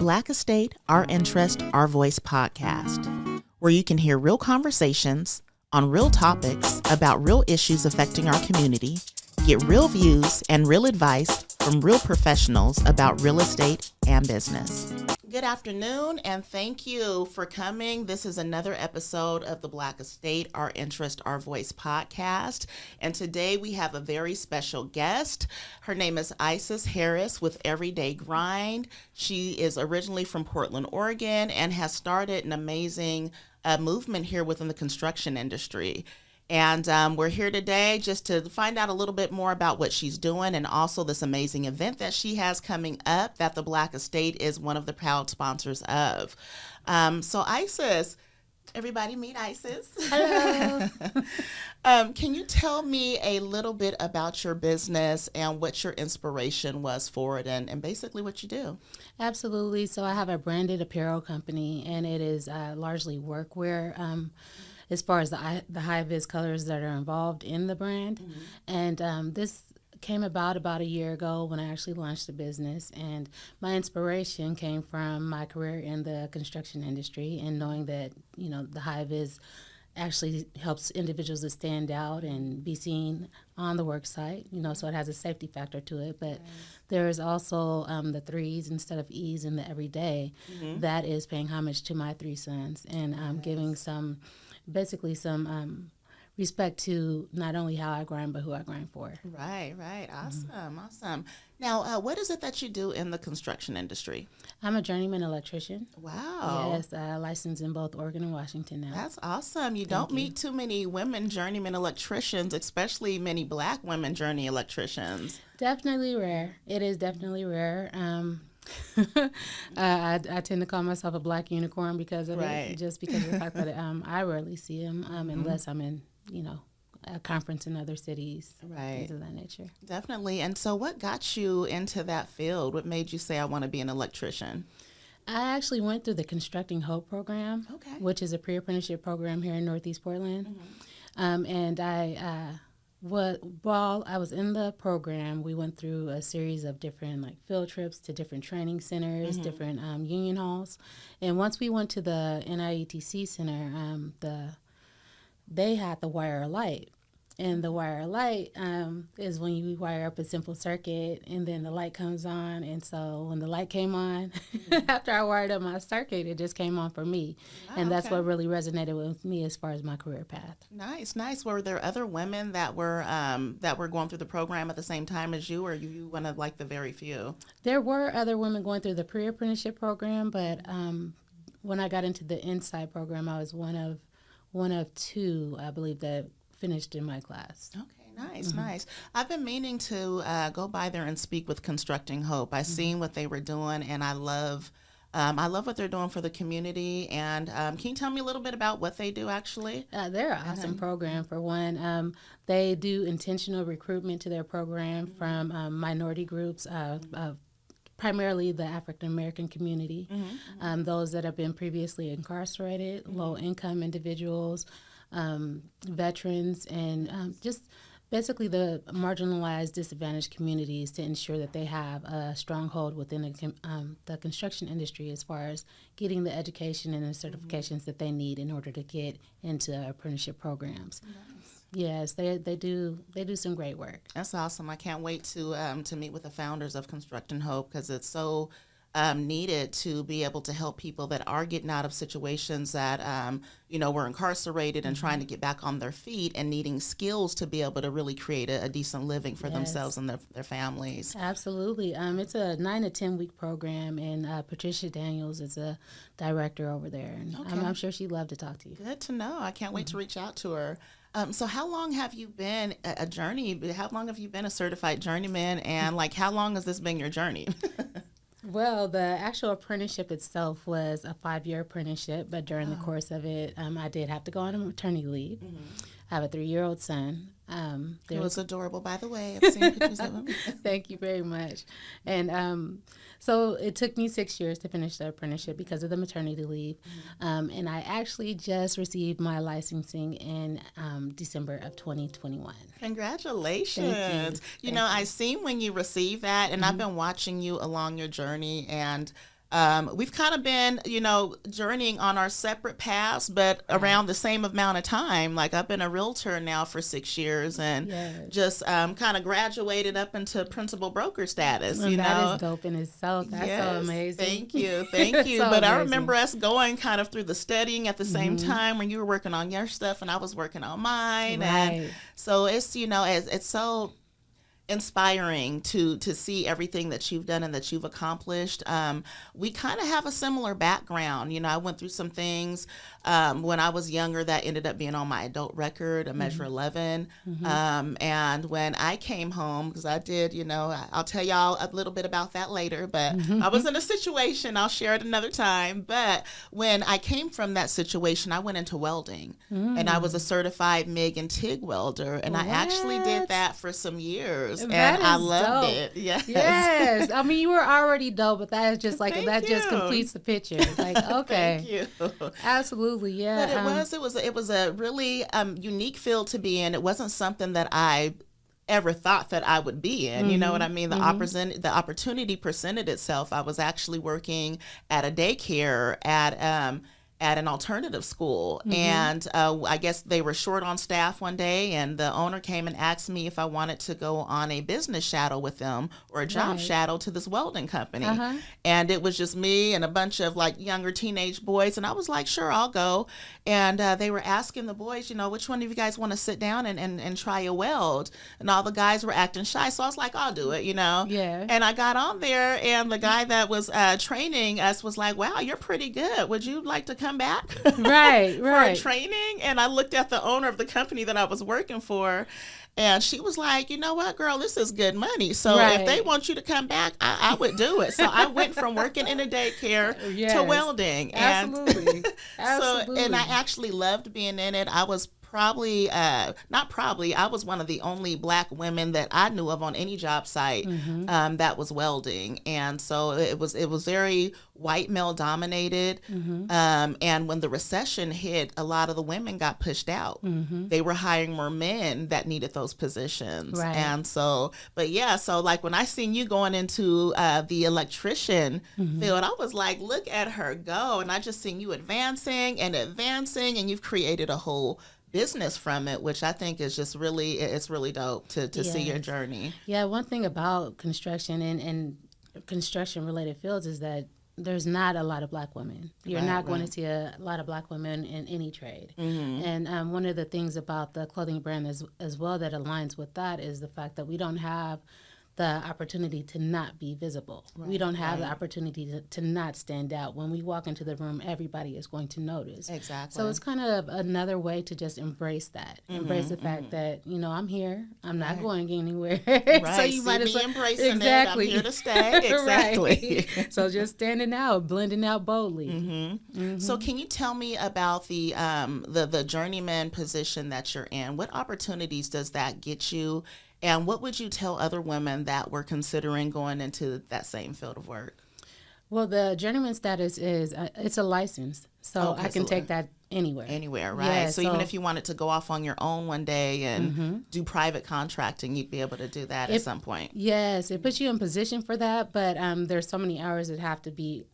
Black Estate, Our Interest, Our Voice podcast, where you can hear real conversations on real topics about real issues affecting our community, get real views and real advice from real professionals about real estate and business. Good afternoon, and thank you for coming. This is another episode of the Black Estate, Our Interest, Our Voice podcast. And today we have a very special guest. Her name is Isis Harris with Everyday Grind. She is originally from Portland, Oregon, and has started an amazing movement here within the construction industry. And we're here today just to find out a little bit more about what she's doing and also this amazing event that she has coming up that the Black Estate is one of the proud sponsors of. So Isis, everybody meet Isis. Hello. Can you tell me a little bit about your business and what your inspiration was for it and basically what you do? Absolutely. So I have a branded apparel company, and it is largely workwear. As far as the high-vis colors that are involved in the brand. Mm-hmm. And this came about a year ago when I actually launched the business. And my inspiration came from my career in the construction industry and knowing that, you know, the high-vis actually helps individuals to stand out and be seen on the work site, you know, so it has a safety factor to it. But there is also the threes instead of E's in the everyday. Mm-hmm. That is paying homage to my three sons and giving some respect to not only how I grind, but who I grind for. Right. Awesome. Now, what is it that you do in the construction industry? I'm a journeyman electrician. Wow. Yes, licensed in both Oregon and Washington now. That's awesome. You don't meet too many women journeyman electricians, especially many Black women journey electricians. Definitely rare. It is definitely rare. I tend to call myself a Black unicorn because of it, just because of the fact that I rarely see them unless I'm in, you know, a conference in other cities, things of that nature. Definitely. And so what got you into that field? What made you say, I want to be an electrician? I actually went through the Constructing Hope program, which is a pre-apprenticeship program here in Northeast Portland. Mm-hmm. And while I was in the program, we went through a series of different field trips to different training centers, different union halls. And once we went to the NIETC center, they had the wire light. And the wire light is when you wire up a simple circuit and then the light comes on. And so when the light came on, after I wired up my circuit, it just came on for me. And that's what really resonated with me as far as my career path. Nice. Were there other women that were going through the program at the same time as you, or you one of the very few? There were other women going through the pre-apprenticeship program, but when I got into the Inside program, I was one of two, I believe, that finished in my class. Okay, nice. I've been meaning to go by there and speak with Constructing Hope. I've seen what they were doing, and I love what they're doing for the community. And can you tell me a little bit about what they do, actually? They're an awesome program. For one, they do intentional recruitment to their program from minority groups, primarily the African-American community, those that have been previously incarcerated, low-income individuals, veterans, and just basically the marginalized, disadvantaged communities to ensure that they have a stronghold within the construction industry as far as getting the education and the certifications that they need in order to get into apprenticeship programs. Nice. Yes, they do some great work. That's awesome. I can't wait to meet with the founders of Constructing Hope because it's so needed to be able to help people that are getting out of situations that, were incarcerated and trying to get back on their feet and needing skills to be able to really create a decent living for themselves and their families. Absolutely. It's a 9 to 10 week program, and Patricia Daniels is a director over there. And I'm sure she'd love to talk to you. Good to know. I can't wait to reach out to her. So how long have you been how long have you been a certified journeyman, and how long has this been your journey? Well, the actual apprenticeship itself was a 5-year apprenticeship, but during the course of it, I did have to go on a maternity leave. I have a 3-year-old son. It was adorable, by the way. I've seen pictures of him. Thank you very much. And so it took me 6 years to finish the apprenticeship because of the maternity leave. And I actually just received my licensing in December of 2021. Congratulations. Thank you. You know, I seen when you received that, and I've been watching you along your journey, and we've kind of been, journeying on our separate paths, but around the same amount of time. Like I've been a realtor now for 6 years and just kind of graduated up into principal broker status. And that is dope in itself. That's so amazing. Thank you. But amazing. I remember us going kind of through the studying at the same time when you were working on your stuff and I was working on mine. Right. And so it's, it's so inspiring to see everything that you've done and that you've accomplished. We kind of have a similar background. I went through some things when I was younger that ended up being on my adult record, a Measure 11. And when I came home, because I did, I'll tell y'all a little bit about that later, but I was in a situation, I'll share it another time. But when I came from that situation, I went into welding and I was a certified MIG and TIG welder. And I actually did that for some years. And I loved it. Yes. I mean, you were already dope, but that is just like, just completes the picture. Like, okay. Thank you. Absolutely. Yeah. But it was a really unique field to be in. It wasn't something that I ever thought that I would be in. You know what I mean? The opportunity presented itself. I was actually working at a daycare at an alternative school. And I guess they were short on staff one day, and the owner came and asked me if I wanted to go on a business shadow with them or a job shadow to this welding company. And it was just me and a bunch of like younger teenage boys. And I was like, sure, I'll go. And they were asking the boys, which one of you guys want to sit down and try a weld? And all the guys were acting shy. So I was like, I'll do it, Yeah. And I got on there, and the guy that was training us was like, wow, you're pretty good. Would you like to come back for training? And I looked at the owner of the company that I was working for, and she was like, you know what, girl, this is good money. So if they want you to come back, I would do it. So I went from working in a daycare to welding. Absolutely. And I actually loved being in it. I was I was one of the only Black women that I knew of on any job site that was welding. And so it was very white male dominated. And when the recession hit, a lot of the women got pushed out. They were hiring more men that needed those positions. And so, so like when I seen you going into the electrician field, I was like, look at her go. And I just seen you advancing, and you've created a whole business from it, which I think is just it's really dope to see your journey. Yeah, one thing about construction and construction related fields is that there's not a lot of Black women. You're not going to see a lot of Black women in any trade. And one of the things about the clothing brand as well that aligns with that is the fact that we don't have the opportunity to not be visible. We don't have the opportunity to not stand out. When we walk into the room, everybody is going to notice. Exactly. So it's kind of another way to just embrace that. Embrace the fact that, I'm here. I'm not going anywhere. So you might as well embracing it. I'm here to stay. Exactly. So just standing out, blending out boldly. So can you tell me about the journeyman position that you're in? What opportunities does that get you? And what would you tell other women that were considering going into that same field of work? Well, the journeyman status is, it's a license. So I can take that anywhere. Anywhere, right? Yeah, so even if you wanted to go off on your own one day and do private contracting, you'd be able to do that at some point. Yes, it puts you in position for that, but there's so many hours that have to be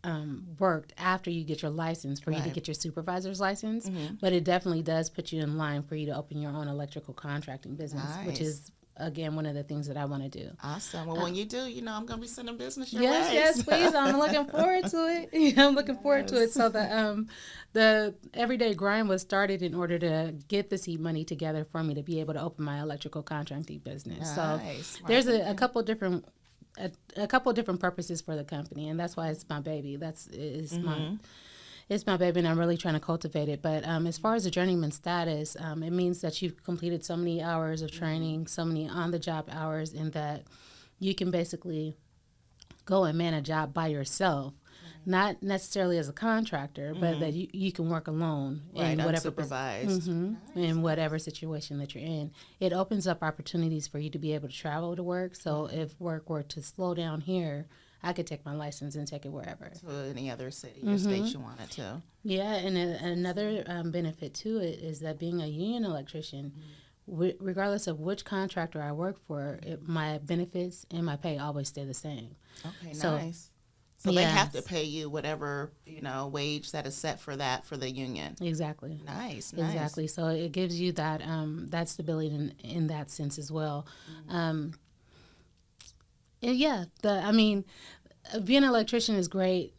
worked after you get your license for you to get your supervisor's license. But it definitely does put you in line for you to open your own electrical contracting business, which is, again, one of the things that I want to do. Awesome. Well, when you do, I'm going to be sending business your way. Yes, please. I'm looking forward to it. I'm looking forward to it. So the everyday grind was started in order to get the seed money together for me to be able to open my electrical contracting business. Nice. So there's a couple different purposes for the company, and that's why it's my baby. It's my baby, and I'm really trying to cultivate it. But as far as the journeyman status, it means that you've completed so many hours of training, so many on-the-job hours, and that you can basically go and man a job by yourself, not necessarily as a contractor, but that you can work alone in whatever in whatever situation that you're in. It opens up opportunities for you to be able to travel to work. So if work were to slow down here, I could take my license and take it wherever. To any other city or state you wanted to. Yeah, and another benefit to it is that being a union electrician, regardless of which contractor I work for, my benefits and my pay always stay the same. Okay, nice. So they have to pay you whatever, wage that is set for the union. Exactly. Nice. Exactly. So it gives you that that stability in that sense as well. And being an electrician is great,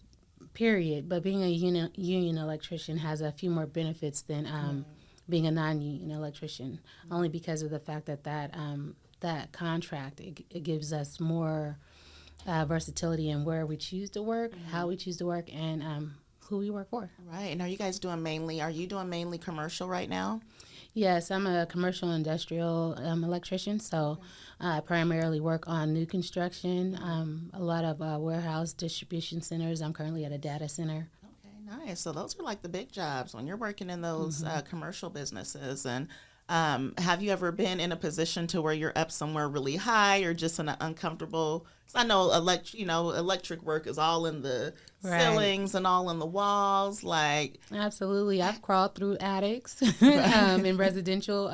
period. But being a union electrician has a few more benefits than being a non-union electrician, only because of the fact that that contract, it gives us more versatility in where we choose to work, how we choose to work, and who we work for. Right. And are you doing mainly commercial right now? Yes, I'm a commercial industrial electrician, so I primarily work on new construction, a lot of warehouse distribution centers. I'm currently at a data center. Okay, nice. So those are like the big jobs when you're working in those commercial businesses. And have you ever been in a position to where you're up somewhere really high or just in an uncomfortable? Because I know electric work is all in the ceilings and all in the walls. Like absolutely, I've crawled through attics in residential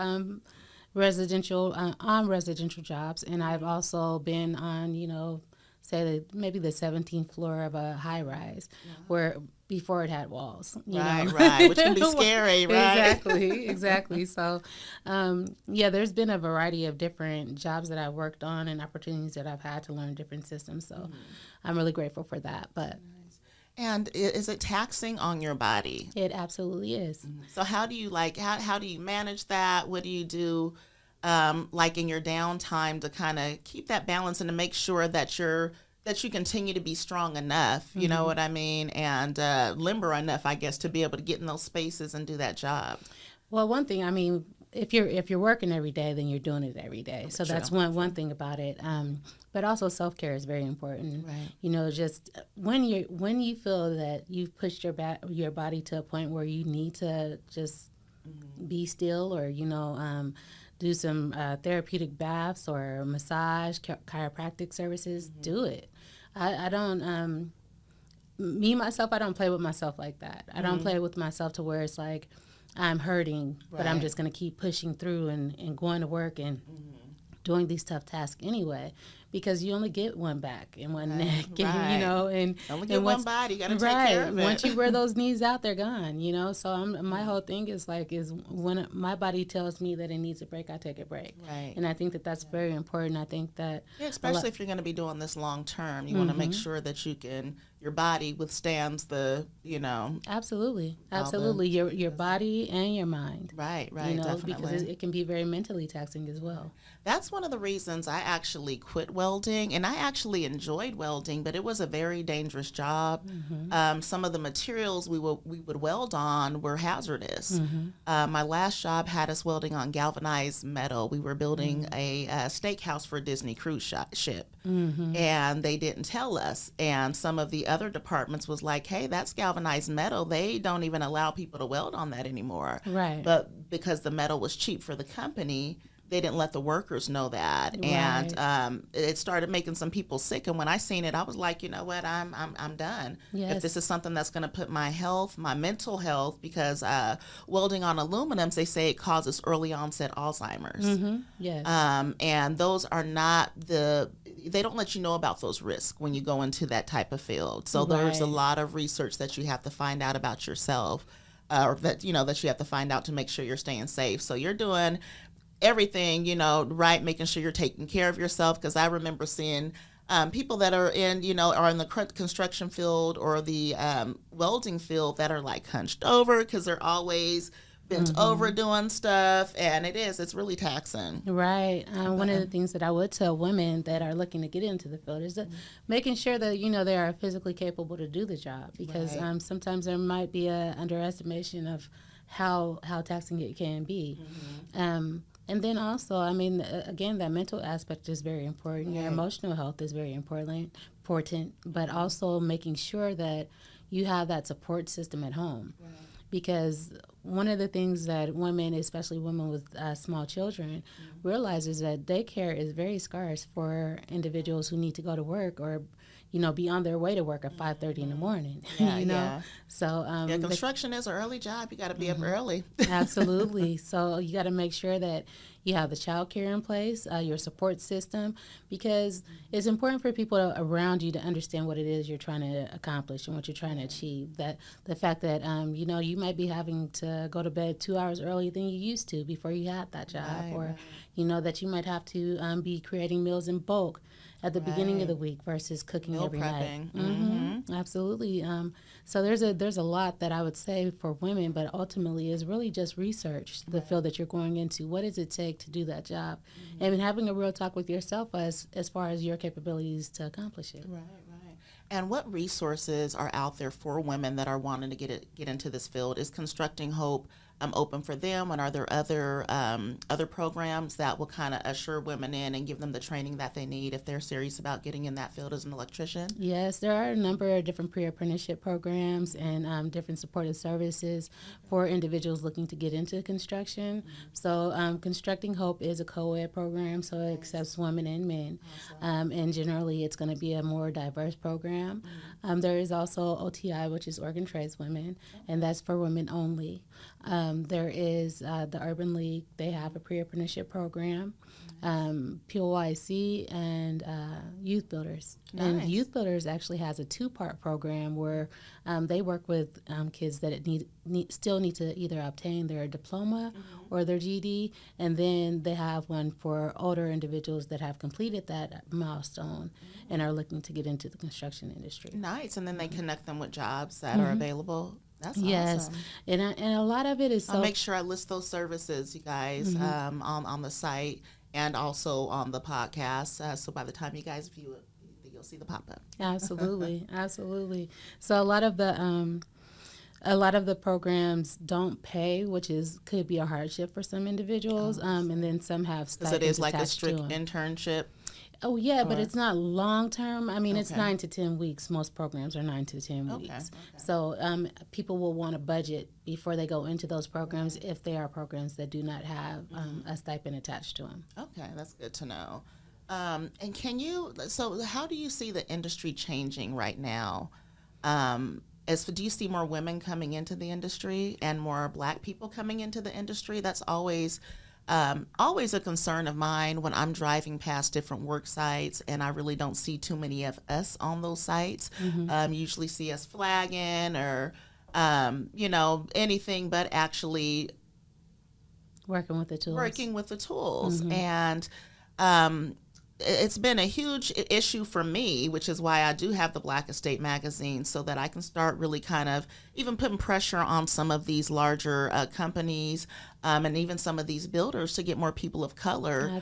jobs, and I've also been on say maybe the 17th floor of a high rise where before it had walls. Right, which can be scary, right? Exactly. So, there's been a variety of different jobs that I've worked on and opportunities that I've had to learn different systems. So, I'm really grateful for that. But. And is it taxing on your body? It absolutely is. So how do you how do you manage that? What do you do in your downtime to kind of keep that balance and to make sure that you continue to be strong enough, you know what I mean, and limber enough, I guess, to be able to get in those spaces and do that job? Well, one thing, if you're working every day, then you're doing it every day. So that's one thing about it. But also self-care is very important. Right. Just when you feel that you've pushed your body to a point where you need to just be still, or do some therapeutic baths or massage, chiropractic services, do it. I don't myself, I don't play with myself like that. I don't play with myself to where it's like I'm hurting, but I'm just going to keep pushing through and going to work and doing these tough tasks anyway, because you only get one back and one neck, and only get one body. You got to take care of it. Once you wear those knees out, they're gone. So my whole thing is when my body tells me that it needs a break, I take a break. Right. And I think that that's very important. I think that especially if you're going to be doing this long term, you want to make sure that your body withstands the Absolutely. Your body and your mind. Right. Definitely. Because it can be very mentally taxing as well. That's one of the reasons I actually quit welding, and I actually enjoyed welding, but it was a very dangerous job. Some of the materials we would weld on were hazardous. My last job had us welding on galvanized metal. We were building a steakhouse for a Disney cruise ship, and they didn't tell us. And some of the other departments was like, hey, that's galvanized metal. They don't even allow people to weld on that anymore. Right. But because the metal was cheap for the company, they didn't let the workers know that. Right. And it started making some people sick. And when I seen it, I was like, you know what, I'm done. Yes. If this is something that's going to put my mental health, because welding on aluminums, they say it causes early onset Alzheimer's. Yes. And those are not they don't let you know about those risks when you go into that type of field. So there's a lot of research that you have to find out about yourself, or that you have to find out to make sure you're staying safe. So you're doing everything, right, making sure you're taking care of yourself, because I remember seeing people that are in the construction field or the welding field that are like hunched over because they're always bent over doing stuff, and it's really taxing. Right. One of the things that I would tell women that are looking to get into the field is that making sure that they are physically capable to do the job, because sometimes there might be an underestimation of how taxing it can be. And then also, again, that mental aspect is very important. Your emotional health is very important, but also making sure that you have that support system at home. Right. Because one of the things that women, especially women with small children, realize is that daycare is very scarce for individuals who need to go to work or, be on their way to work at 5:30 in the morning. So construction is an early job. You got to be up early. Absolutely. So you got to make sure that you have the child care in place, your support system, because it's important for people around you to understand what it is you're trying to accomplish and what you're trying to achieve. That the fact that you might be having to go to bed 2 hours earlier than you used to before you had that job, or that you might have to be creating meals in bulk at the beginning of the week versus cooking meal every prepping. night. Absolutely. So there's a lot that I would say for women, but ultimately is really just research the field that you're going into. What does it take to do that job? And having a real talk with yourself as far as your capabilities to accomplish it. Right. And what resources are out there for women that are wanting to get into this field? Is Constructing Hope open for them, and are there other programs that will kind of usher women in and give them the training that they need if they're serious about getting in that field as an electrician? Yes, there are a number of different pre-apprenticeship programs and different supportive services for individuals looking to get into construction. So Constructing Hope is a co-ed program, so it accepts women and men. And generally it's going to be a more diverse program. There is also OTI, which is Oregon Trades Women, and that's for women only. There is the Urban League. They have a pre-apprenticeship program, POIC, and Youth Builders. Nice. And Youth Builders actually has a 2-part program where they work with kids that still need to either obtain their diploma or their GED, and then they have one for older individuals that have completed that milestone and are looking to get into the construction industry. Nice, and then they connect them with jobs that are available. That's yes, awesome. And a lot of it is I'll make sure I list those services, you guys, on the site and also on the podcast. So by the time you guys view it, you'll see the pop-up. Absolutely. So a lot of the programs don't pay, which could be a hardship for some individuals, and then some have stipends because it is like a attached strict to them. internship. Oh, yeah, but it's not long-term. I mean, it's 9 to 10 weeks. Most programs are 9 to 10 weeks. Okay. So people will want a budget before they go into those programs if they are programs that do not have a stipend attached to them. Okay, that's good to know. And how do you see the industry changing right now? Do you see more women coming into the industry and more Black people coming into the industry? That's always a concern of mine when I'm driving past different work sites and I really don't see too many of us on those sites. Usually see us flagging or, anything but actually working with the tools. And it's been a huge issue for me, which is why I do have the Black Estate magazine, so that I can start really kind of even putting pressure on some of these larger companies and even some of these builders to get more people of color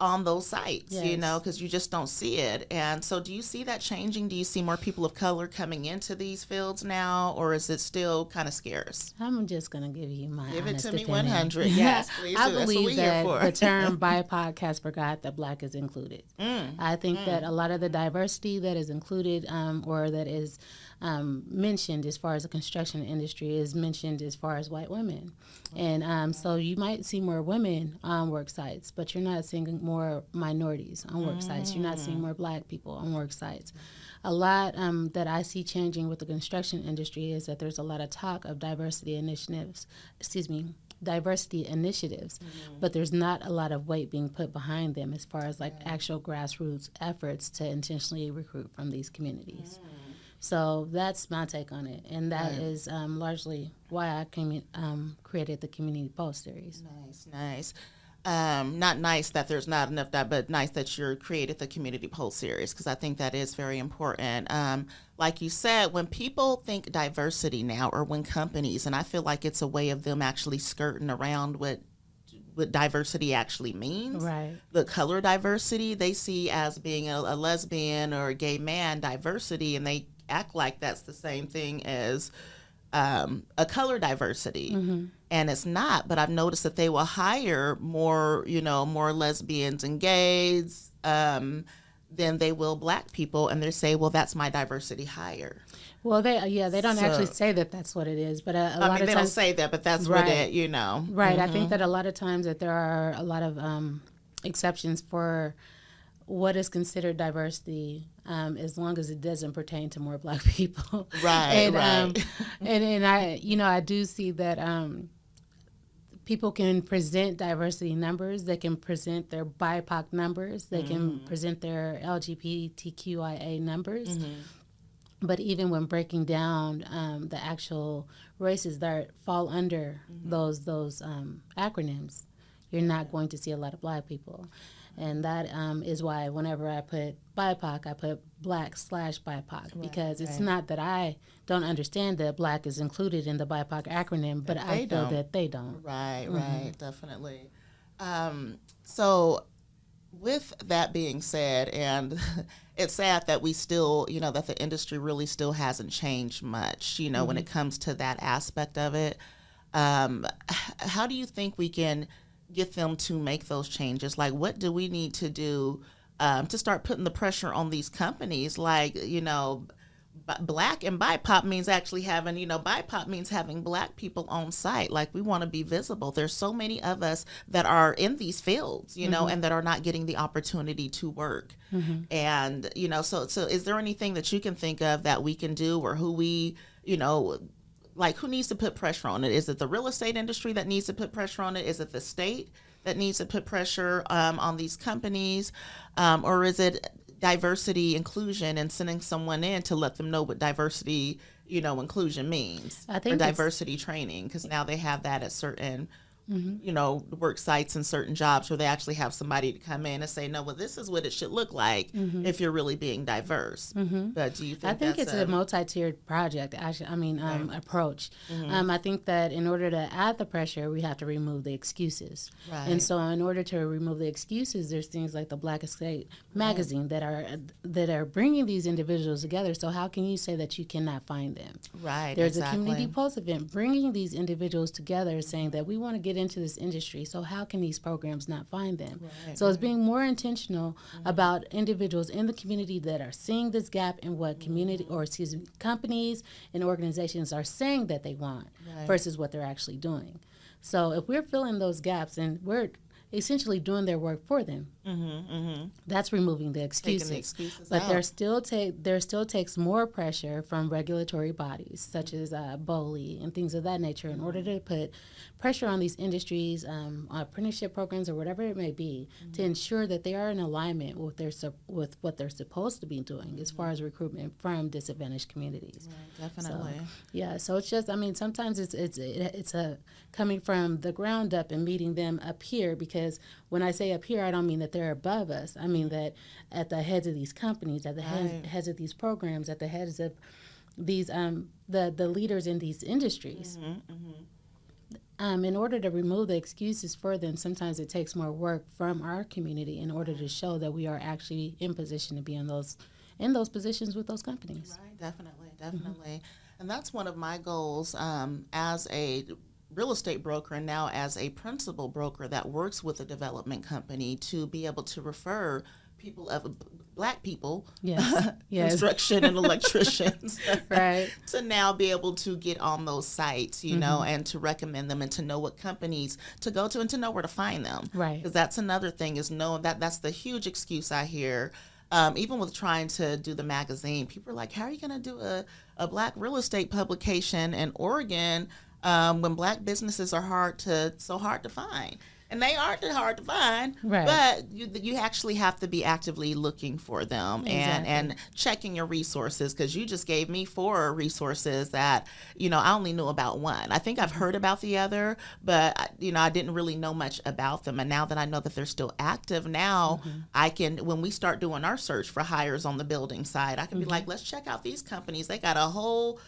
on those sites, because you just don't see it. And so do you see that changing? Do you see more people of color coming into these fields now, or is it still kind of scarce? I'm just going to give you my Give honest it to me opinion. 100. Yes, please. I That's what believe we're here for. that the term BIPOC has forgot that Black is included. I think that a lot of the diversity that is included or that is mentioned as far as the construction industry is mentioned as far as white women. And so you might see more women on work sites, but you're not seeing more minorities on work sites. You're not seeing more Black people on work sites. A lot that I see changing with the construction industry is that there's a lot of talk of diversity initiatives, but there's not a lot of weight being put behind them as far as like actual grassroots efforts to intentionally recruit from these communities. So that's my take on it, and that is largely why I created the Community Pulse series. Nice. Not nice that there's not enough that, but nice that you created the Community Pulse series, because I think that is very important. Like you said, when people think diversity now, or when companies, and I feel like it's a way of them actually skirting around what diversity actually means. Right. The color diversity they see as being a lesbian or a gay man diversity, and they act like that's the same thing as a color diversity. And it's not, but I've noticed that they will hire more lesbians and gays than they will Black people, and they say, well, that's my diversity hire. Well, they don't actually say that that's what it is, but a lot of times they don't say that, but that's what it, Right. I think that a lot of times that there are a lot of exceptions for what is considered diversity, as long as it doesn't pertain to more Black people. Right, and, right. And I, I do see that people can present diversity numbers. They can present their BIPOC numbers. They can present their LGBTQIA numbers. But even when breaking down the actual races that fall under those acronyms, you're not going to see a lot of Black people. And that is why whenever I put BIPOC, I put Black/BIPOC, because it's not that I don't understand that Black is included in the BIPOC acronym, but I feel that they don't. Right, right, definitely. So with that being said, and it's sad that we still, that the industry really still hasn't changed much, when it comes to that aspect of it. How do you think we can get them to make those changes? Like, what do we need to do to start putting the pressure on these companies? Like, Black and BIPOC means actually having, BIPOC means having Black people on site. Like, we want to be visible. There's so many of us that are in these fields, and that are not getting the opportunity to work. And, so is there anything that you can think of that we can do, or who we, like, who needs to put pressure on it? Is it the real estate industry that needs to put pressure on it? Is it the state that needs to put pressure on these companies? Or is it diversity inclusion and sending someone in to let them know what diversity, inclusion means? I think or diversity training, because now they have that at certain work sites and certain jobs where they actually have somebody to come in and say, no, well, this is what it should look like if you're really being diverse. But do you think I think it's a multi-tiered project, actually, approach. I think that in order to add the pressure, we have to remove the excuses. And so in order to remove the excuses, there's things like the Black Estate magazine that are bringing these individuals together. So how can you say that you cannot find them? There's a community post event bringing these individuals together, saying that we want to get into this industry, so how can these programs not find them? So it's being more intentional about individuals in the community that are seeing this gap in what companies and organizations are saying that they want versus what they're actually doing. So if we're filling those gaps and we're essentially doing their work for them, that's removing the excuses. But out. there still takes more pressure from regulatory bodies such as BOLI and things of that nature in order to put pressure on these industries, apprenticeship programs or whatever it may be, to ensure that they are in alignment with what they're supposed to be doing as far as recruitment from disadvantaged communities. Definitely. So it's just, sometimes it's coming from the ground up and meeting them up here, because when I say up here, I don't mean that they're above us. I mean that at the heads of these companies, at the heads of these programs, at the heads of these the leaders in these industries. In order to remove the excuses for them, sometimes it takes more work from our community in order to show that we are actually in position to be in those positions with those companies. Right, definitely. And that's one of my goals as a real estate broker, and now as a principal broker that works with a development company, to be able to refer people of Black people, construction and electricians, to now be able to get on those sites, and to recommend them and to know what companies to go to and to know where to find them. Because that's another thing, is knowing that's the huge excuse I hear. Even with trying to do the magazine, people are like, how are you going to do a Black real estate publication in Oregon when Black businesses are so hard to find? And they aren't hard to find, but you actually have to be actively looking for them and checking your resources, because you just gave me 4 resources that, I only knew about one. I think I've heard about the other, but, I didn't really know much about them. And now that I know that they're still active, now I can, when we start doing our search for hires on the building side, I can be like, let's check out these companies. They got a whole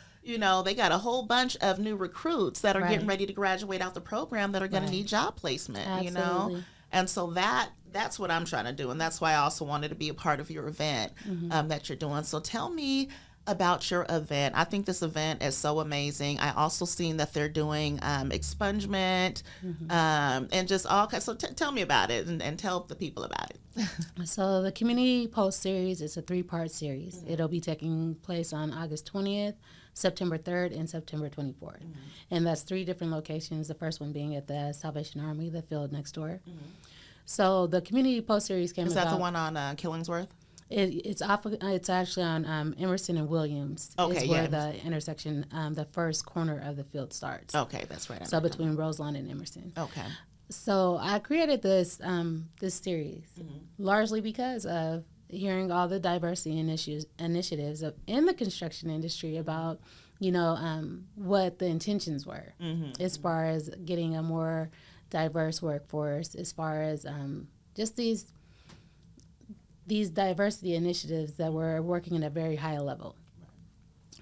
bunch of new recruits that are getting ready to graduate out the program that are going to need job placement, Absolutely. And so that's what I'm trying to do. And that's why I also wanted to be a part of your event that you're doing. So tell me about your event. I think this event is so amazing. I also seen that they're doing expungement and just all kinds. So tell me about it and tell the people about it. So the Community Post series is a 3-part series. It'll be taking place on August 20th, September 3rd, and September 24th. And that's 3 different locations, the first one being at the Salvation Army, the field next door. So the community post series came about. Is that the one on Killingsworth? It's actually on Emerson and Williams. Okay, is where the intersection, the first corner of the field starts. Okay, that's right. So between Roselawn and Emerson. Okay. So I created this this series largely because of hearing all the diversity initiatives in the construction industry about, what the intentions were as far as getting a more diverse workforce, as far as just these diversity initiatives that were working at a very high level,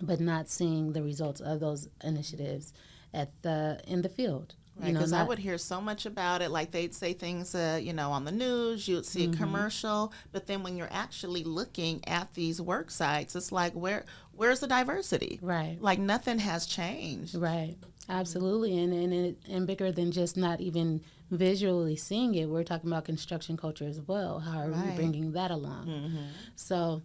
but not seeing the results of those initiatives in the field. Right, because I would hear so much about it, like they'd say things, on the news, you'd see a commercial, but then when you're actually looking at these work sites, it's like, where's the diversity? Right. Like nothing has changed. Right, absolutely, and bigger than just not even visually seeing it, we're talking about construction culture as well. How are we bringing that along? So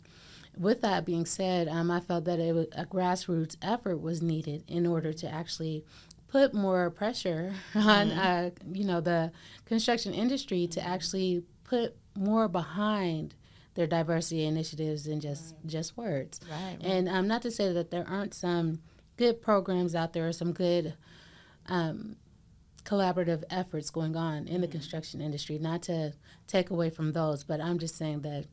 with that being said, I felt that a grassroots effort was needed in order to actually put more pressure on the construction industry to actually put more behind their diversity initiatives than just words. Right. And not to say that there aren't some good programs out there or some good collaborative efforts going on in the construction industry, not to take away from those, but I'm just saying that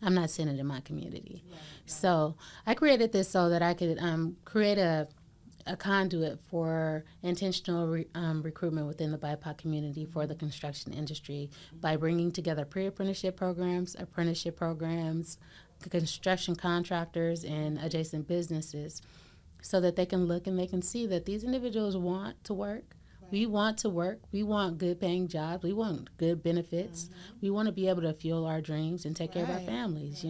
I'm not seeing it in my community. Right. So I created this so that I could create a conduit for intentional recruitment within the BIPOC community for the construction industry by bringing together pre-apprenticeship programs, apprenticeship programs, construction contractors, and adjacent businesses so that they can look and they can see that these individuals want to work. Right. We want to work. We want good paying jobs. We want good benefits. We want to be able to fuel our dreams and take care of our families,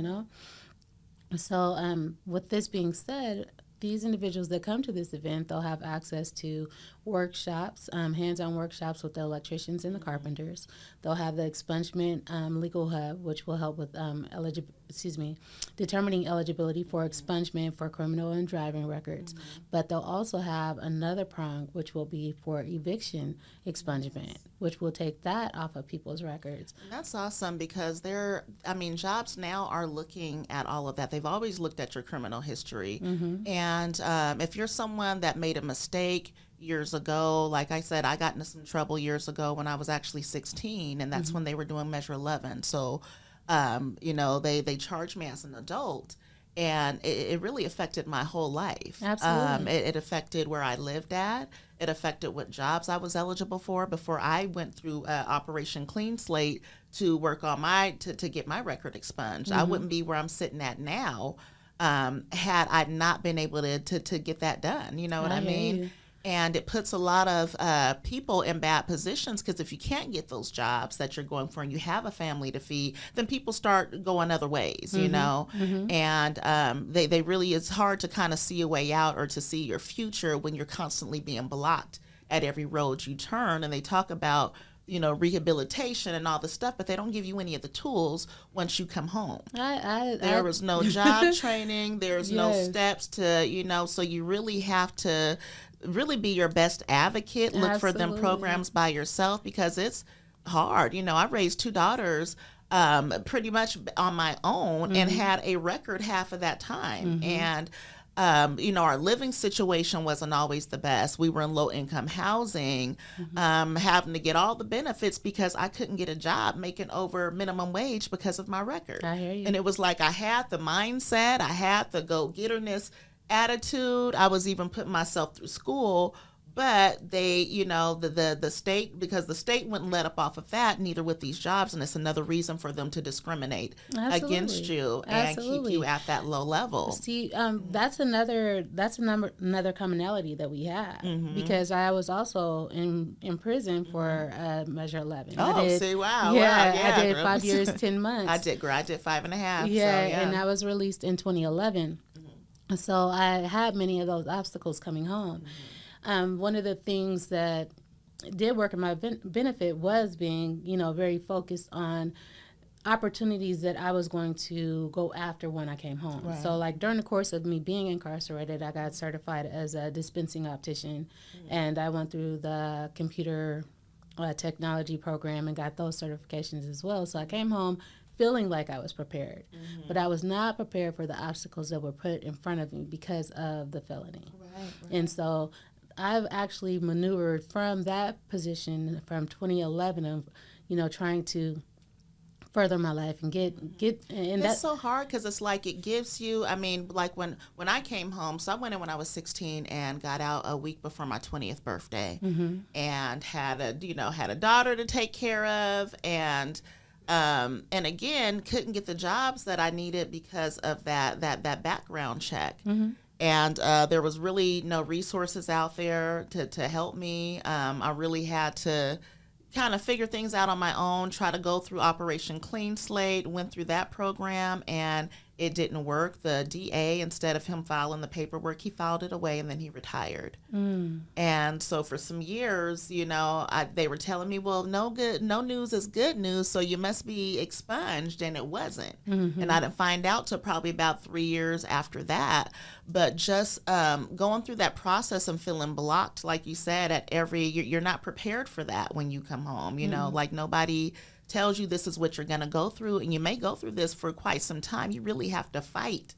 So with this being said, these individuals that come to this event, they'll have access to workshops, hands-on workshops with the electricians and the carpenters. They'll have the expungement legal hub, which will help with determining eligibility for expungement for criminal and driving records. But they'll also have another prong, which will be for eviction expungement, which will take that off of people's records. And that's awesome because jobs now are looking at all of that. They've always looked at your criminal history. And if you're someone that made a mistake years ago, like I said, I got into some trouble years ago when I was actually 16, and that's when they were doing Measure 11. So, they charged me as an adult, and it really affected my whole life. Absolutely. It affected where I lived at. It affected what jobs I was eligible for before I went through Operation Clean Slate to work on to get my record expunged. I wouldn't be where I'm sitting at now had I not been able to get that done. You know what I mean? You. And it puts a lot of people in bad positions because if you can't get those jobs that you're going for and you have a family to feed, then people start going other ways, And they really, it's hard to kind of see a way out or to see your future when you're constantly being blocked at every road you turn. And they talk about rehabilitation and all this stuff, but they don't give you any of the tools once you come home. There was no job training. There's no steps to, so you really have to really be your best advocate. Look for them programs by yourself because it's hard. I raised 2 daughters pretty much on my own and had a record half of that time. And our living situation wasn't always the best. We were in low-income housing, having to get all the benefits because I couldn't get a job making over minimum wage because of my record. I hear you. And it was like I had the mindset, I had the go-getterness attitude. I was even putting myself through school, but they, the state, because the state wouldn't let up off of that, neither with these jobs, and it's another reason for them to discriminate against you and keep you at that low level. See, that's another commonality that we have because I was also in prison for Measure 11. Wow. I did 5 years, 10 months. I did 5.5. Yeah, and I was released in 2011. So I had many of those obstacles coming home. One of the things that did work in my benefit was being, very focused on opportunities that I was going to go after when I came home. Right. So like during the course of me being incarcerated, I got certified as a dispensing optician, and I went through the computer technology program and got those certifications as well. So I came home feeling like I was prepared, but I was not prepared for the obstacles that were put in front of me because of the felony. Right. And so I've actually maneuvered from that position from 2011 of, trying to further my life and get and that's so hard because it's like it gives you, I mean, like when I came home, so I went in when I was 16 and got out a week before my 20th birthday, and had a daughter to take care of, and again couldn't get the jobs that I needed because of that background check. And there was really no resources out there to help me. I really had to kind of figure things out on my own, try to go through Operation Clean Slate, went through that program, and it didn't work. The DA, instead of him filing the paperwork, he filed it away, and then he retired. And so for some years, they were telling me, well, no news is good news, so you must be expunged, and it wasn't. And I didn't find out till probably about 3 years after that. But just going through that process and feeling blocked, like you said, you're not prepared for that when you come home. Like nobody tells you this is what you're going to go through, and you may go through this for quite some time. You really have to fight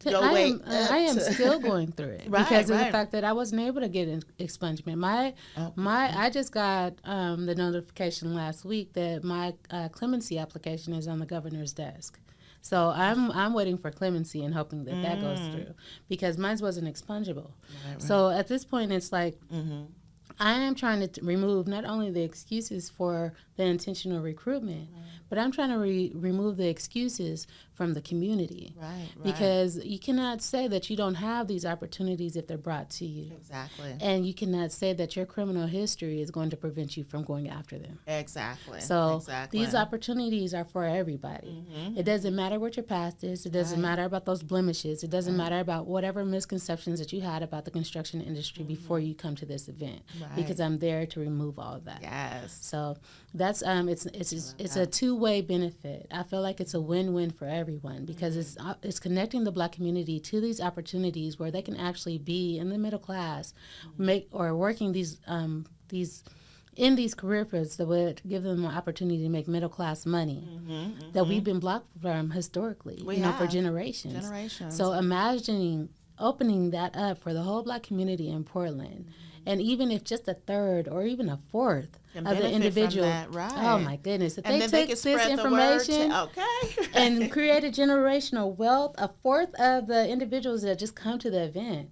your way up. I am still going through it because of the fact that I wasn't able to get an expungement. I just got the notification last week that my clemency application is on the governor's desk. So I'm waiting for clemency and hoping that goes through because mine wasn't expungible. Right. So at this point, it's like I am trying to remove not only the excuses for the intentional recruitment, but I'm trying to remove the excuses from the community. Right. Because you cannot say that you don't have these opportunities if they're brought to you. Exactly. And you cannot say that your criminal history is going to prevent you from going after them. Exactly. So these opportunities are for everybody. It doesn't matter what your past is. It doesn't matter about those blemishes. It doesn't matter about whatever misconceptions that you had about the construction industry before you come to this event. Because I'm there to remove all of that. Yes. So that's it's a two-way benefit. I feel like it's a win-win for everyone because it's connecting the Black community to these opportunities where they can actually be in the middle class, working these in these career fields that would give them an opportunity to make middle class money that we've been blocked from historically, for generations. So imagining opening that up for the whole Black community in Portland. And even if just a third or even a fourth of the individual, oh my goodness, if they took this information and created generational wealth, a fourth of the individuals that just come to the event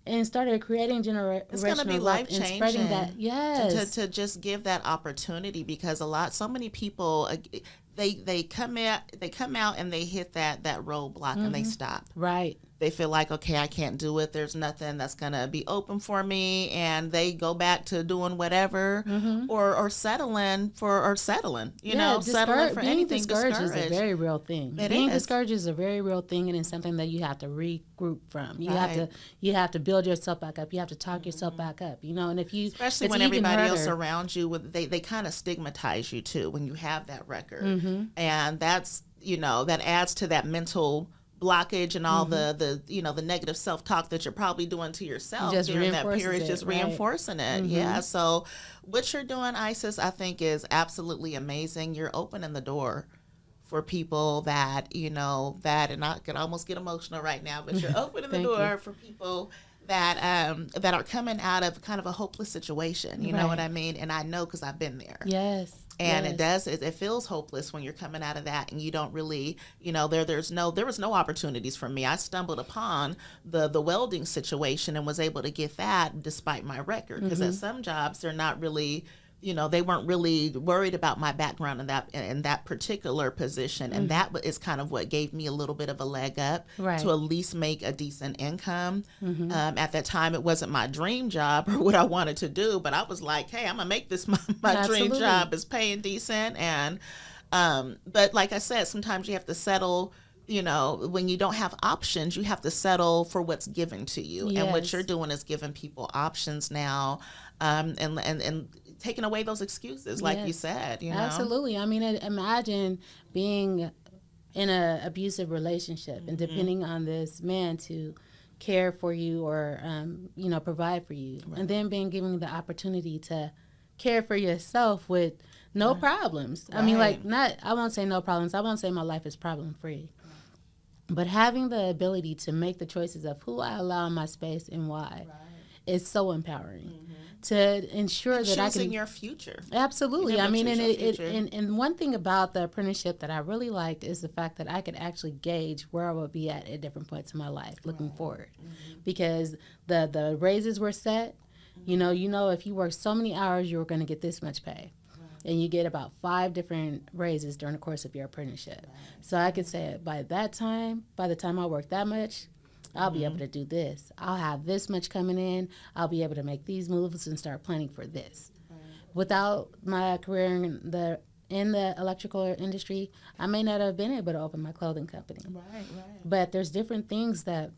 and started creating generational wealth and spreading that, to just give that opportunity because so many people. They come out and they hit that roadblock and they stop. Right. They feel like, okay, I can't do it. There's nothing that's going to be open for me. And they go back to doing whatever or settling, settling for anything. Being discouraged is a very real thing. Being discouraged is a very real thing, and it's something that you have to regroup from. You have to build yourself back up. You have to talk yourself back up, and if you... Especially when everybody else around you, they kind of stigmatize you, too, when you have that record. And that's, that adds to that mental blockage and all the negative self-talk that you're probably doing to yourself during that period, just reinforcing it. Yeah. So what you're doing, Isis, I think is absolutely amazing. You're opening the door for people that, and I could almost get emotional right now, but you're opening the door for people that are coming out of kind of a hopeless situation. You know what I mean? And I know because I've been there. Yes. And it feels hopeless when you're coming out of that and you don't really, there was no opportunities for me. I stumbled upon the welding situation and was able to get that despite my record. Because at some jobs, they're not really, they weren't really worried about my background in that particular position. And that is kind of what gave me a little bit of a leg up to at least make a decent income. At that time, it wasn't my dream job or what I wanted to do, but I was like, hey, I'm going to make this my dream job. Is paying decent. And but like I said, sometimes you have to settle. When you don't have options, you have to settle for what's given to you. Yes. And what you're doing is giving people options now, and taking away those excuses, like you said. Absolutely. I mean, imagine being in an abusive relationship and depending on this man to care for you or provide for you, and then being given the opportunity to care for yourself with no problems. Right. I mean, like, I won't say no problems. I won't say my life is problem free. But having the ability to make the choices of who I allow in my space and why is so empowering. To ensure that I can choosing your future. Absolutely. I mean, and one thing about the apprenticeship that I really liked is the fact that I could actually gauge where I would be at different points in my life looking forward, because the raises were set. You know, if you work so many hours, you're going to get this much pay. And you get about 5 different raises during the course of your apprenticeship. So I could say by the time I work that much, I'll be able to do this. I'll have this much coming in. I'll be able to make these moves and start planning for this. Without my career in the electrical industry, I may not have been able to open my clothing company. Right. But there's different things that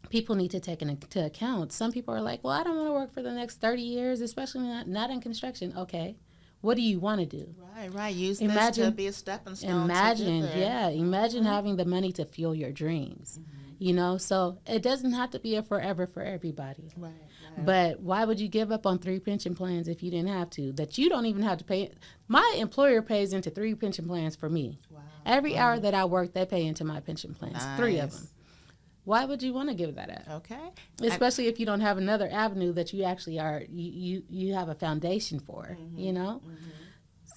people need to take into account. Some people are like, well, I don't want to work for the next 30 years, especially not in construction. Okay. What do you want to do? Right. Use this to be a stepping stone. Imagine having the money to fuel your dreams. You know, so it doesn't have to be a forever for everybody. Right. But why would you give up on 3 pension plans if you didn't have to? That you don't even have to pay. My employer pays into 3 pension plans for me. Wow. Every hour that I work, they pay into my pension plans. Nice. 3 of them. Why would you want to give that up? Okay. Especially if you don't have another avenue that you actually you have a foundation for, you know?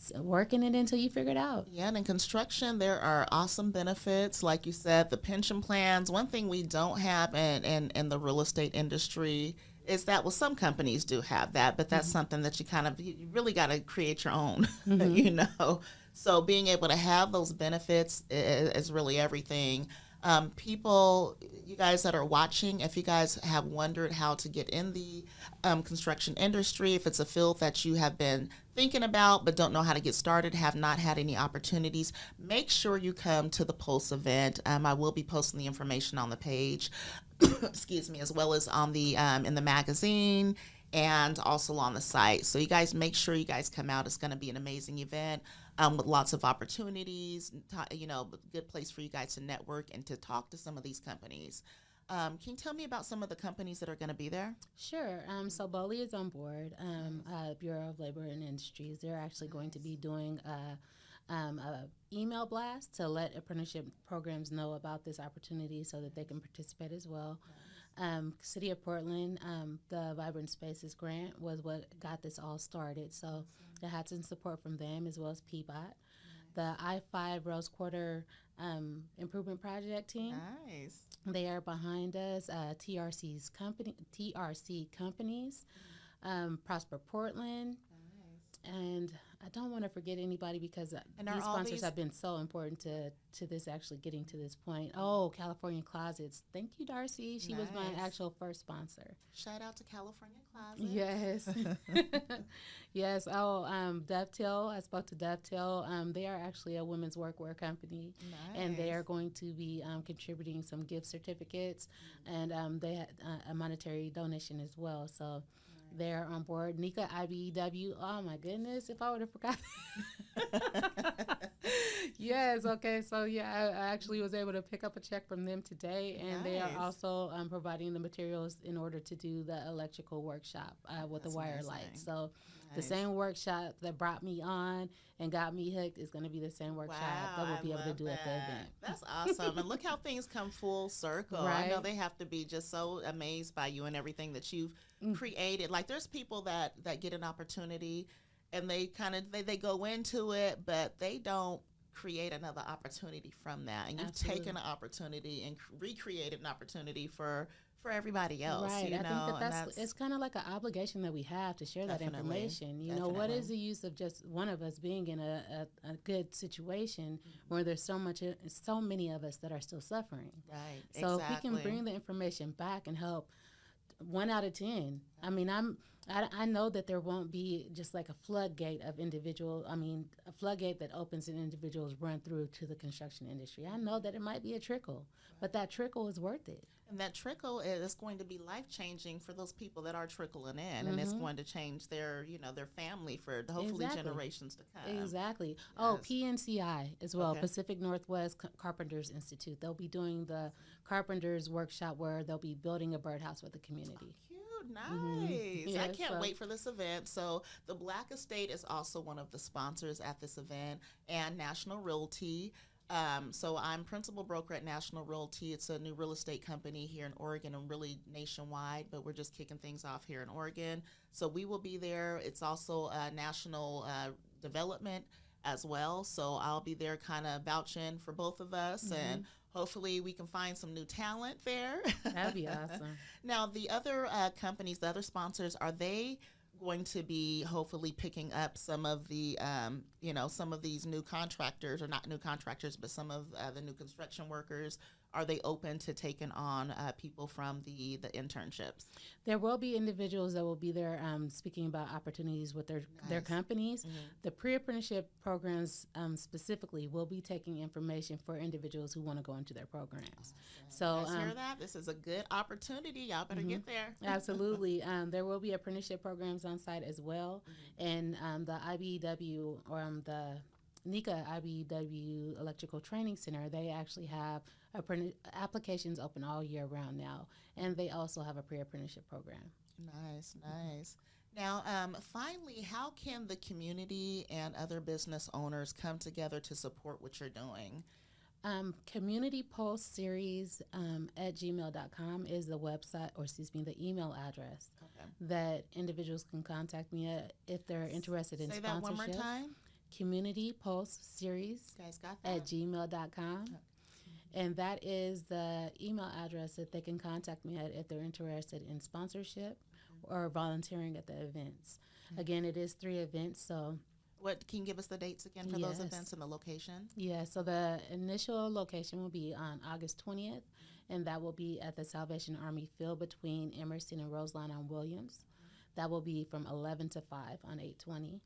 So working it until you figure it out. Yeah, and in construction, there are awesome benefits. Like you said, the pension plans. One thing we don't have in the real estate industry is that, well, some companies do have that, but that's something that you really got to create your own, you know? So being able to have those benefits is really everything. People, you guys that are watching, if you guys have wondered how to get in the construction industry, if it's a field that you have been thinking about but don't know how to get started, have not had any opportunities, make sure you come to the Pulse event. I will be posting the information on the page, excuse me, as well as on the in the magazine and also on the site. So you guys make sure you guys come out. It's going to be an amazing event. With lots of opportunities, you know, good place for you guys to network and to talk to some of these companies. Can you tell me about some of the companies that are going to be there? Sure. So BOLI is on board, Bureau of Labor and Industries. They're actually going to be doing a email blast to let apprenticeship programs know about this opportunity so that they can participate as well. City of Portland, the Vibrant Spaces grant was what got this all started. So it had some support from them as well as PBOT. The I-5 Rose Quarter Improvement Project team. Nice. They are behind us. TRC Companies, Prosper Portland. Nice. And I don't want to forget anybody because these sponsors have been so important to this actually getting to this point. Oh, California Closets. Thank you, Darcy. She was my actual first sponsor. Shout out to California Closets. Yes. Yes. Oh, Dovetail. I spoke to Dovetail. They are actually a women's workwear company. Nice. And they are going to be contributing some gift certificates. And they had a monetary donation as well. So they're on board. Nika IBEW. Oh my goodness, if I would have forgotten. Yes, okay. So yeah, I actually was able to pick up a check from them today, and they are also providing the materials in order to do the electrical workshop with the wire lights. So the same workshop that brought me on and got me hooked is going to be the same workshop that we'll be able to do at the event. That's awesome. And look how things come full circle. Right? I know they have to be just so amazed by you and everything that you've created. Like there's people that get an opportunity and they they go into it, but they don't create another opportunity from that. And you've taken an opportunity and recreated an opportunity for everybody else. Right. You I know? think that it's kind of like an obligation that we have to share that information. You know, what is the use of just one of us being in a good situation where there's so many of us that are still suffering? Right. So if we can bring the information back and help 1 out of 10. I mean, I know that there won't be just like a floodgate of a floodgate that opens and individuals run through to the construction industry. I know that it might be a trickle, but that trickle is worth it. And that trickle is going to be life-changing for those people that are trickling in, and it's going to change their, their family for hopefully generations to come. Exactly. Yes. Oh, PNCI as well, Okay. Pacific Northwest Carpenters Institute. They'll be doing the Carpenters Workshop where they'll be building a birdhouse with the community. Cute, nice. Yeah, I can't wait for this event. So the Black Estate is also one of the sponsors at this event, and National Realty. So I'm principal broker at National Realty. It's a new real estate company here in Oregon and really nationwide, but we're just kicking things off here in Oregon. So we will be there. It's also national development as well. So I'll be there kind of vouching for both of us, and hopefully we can find some new talent there. That'd be awesome. Now, the other companies, the other sponsors, are they going to be hopefully picking up some of the, some of these new contractors, or not new contractors, but some of the new construction workers? Are they open to taking on people from the internships? There will be individuals that will be there speaking about opportunities with their companies. The pre-apprenticeship programs specifically will be taking information for individuals who want to go into their programs. So You guys hear that? This is a good opportunity. Y'all better get there. Absolutely. There will be apprenticeship programs on site as well. And the IBEW, or the NECA IBEW Electrical Training Center, they actually have applications open all year round now. And they also have a pre-apprenticeship program. Nice, nice. Now, finally, how can the community and other business owners come together to support what you're doing? Community Post Series at gmail.com is the website, or the email address that individuals can contact me at if they're interested in sponsorship. Say that one more time. Community Post Series at gmail.com. And that is the email address that they can contact me at if they're interested in sponsorship or volunteering at the events. Again, it is 3 events, so... Can you give us the dates again for those events and the location? Yeah, so the initial location will be on August 20th, and that will be at the Salvation Army Field between Emerson and Roseline on Williams. That will be from 11 to 5 on 8/20.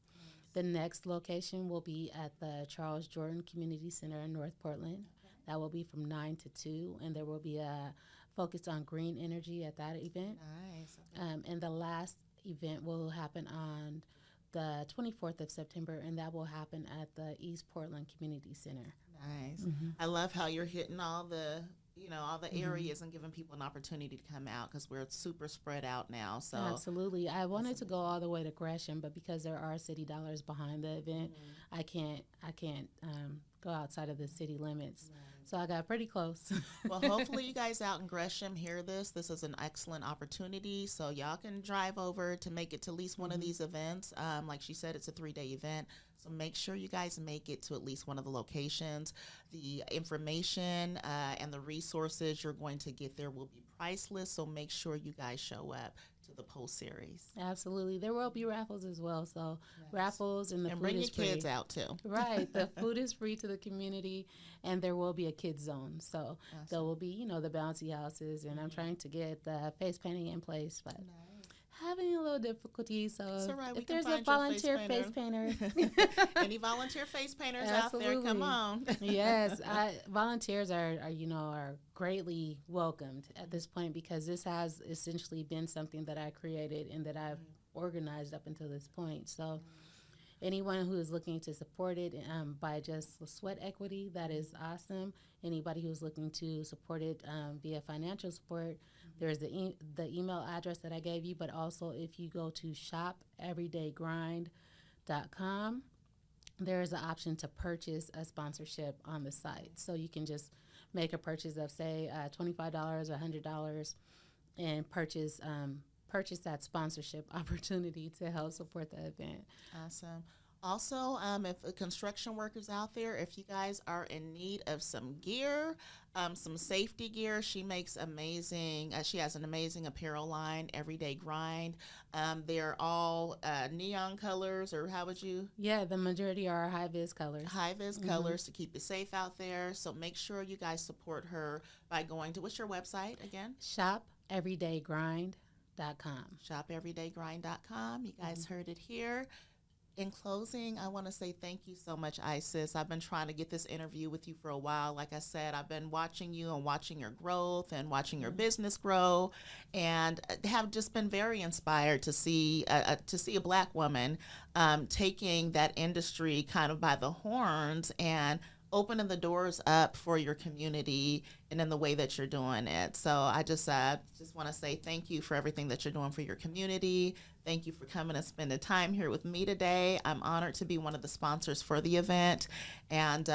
The next location will be at the Charles Jordan Community Center in North Portland. That will be from 9 to 2, and there will be a focus on green energy at that event. Nice. Okay. And the last event will happen on the 24th of September, and that will happen at the East Portland Community Center. Nice. I love how you're hitting all the areas and giving people an opportunity to come out, because we're super spread out now. So absolutely. I wanted to go all the way to Gresham, but because there are city dollars behind the event, I can't go outside of the city limits. Right. So I got pretty close. Well, hopefully you guys out in Gresham hear this. This is an excellent opportunity. So y'all can drive over to make it to at least one of these events. Like she said, it's a 3-day event. So make sure you guys make it to at least one of the locations. The information and the resources you're going to get there will be priceless. So make sure you guys show up to the Post Series. Absolutely. There will be raffles as well. So raffles, and the food bring is your free. Kids out too. Right. The food is free to the community, and there will be a kids zone. So there will be, the bouncy houses, and I'm trying to get the face painting in place, but having a little difficulty. So right. If there's a volunteer face painter. Any volunteer face painters out there, come on. Yes. Volunteers are greatly welcomed at this point, because this has essentially been something that I created and that I've organized up until this point. So anyone who is looking to support it by just sweat equity, that is awesome. Anybody who's looking to support it via financial support, there's the email address that I gave you, but also if you go to shopeverydaygrind.com, there is an option to purchase a sponsorship on the site. So you can just make a purchase of, say, $25 or $100 and purchase that sponsorship opportunity to help support the event. Awesome. Also, if construction workers out there, if you guys are in need of some gear, some safety gear, she makes amazing, she has an amazing apparel line, Everyday Grind. They're all neon colors, or how would you? Yeah, the majority are high-vis colors. High-vis colors to keep you safe out there. So make sure you guys support her by going to, what's your website again? shopeverydaygrind.com. shopeverydaygrind.com. You guys heard it here. in closing, I want to say thank you so much, Isis. I've been trying to get this interview with you for a while. Like I said, I've been watching you and watching your growth and watching your business grow, and have just been very inspired to see a Black woman taking that industry kind of by the horns and opening the doors up for your community and in the way that you're doing it. So I just want to say thank you for everything that you're doing for your community. Thank you for coming and spending time here with me today. I'm honored to be one of the sponsors for the event, and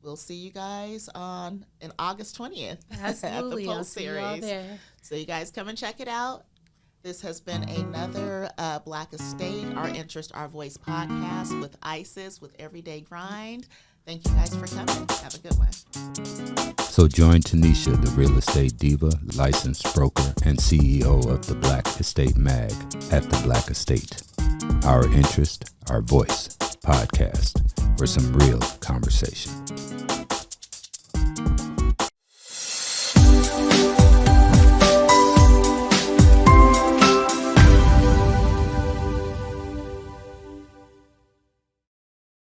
we'll see you guys on August 20th. Absolutely. At the Pulse I'll see you all series. there. So you guys come and check it out. This has been another Black Estate, Our Interest, Our Voice podcast with Isis with Everyday Grind. Thank you guys for coming. Have a good one. So join Tanisha, the real estate diva, licensed broker, and CEO of the Black Estate Mag at the Black Estate. Our Interest, Our Voice podcast for some real conversation.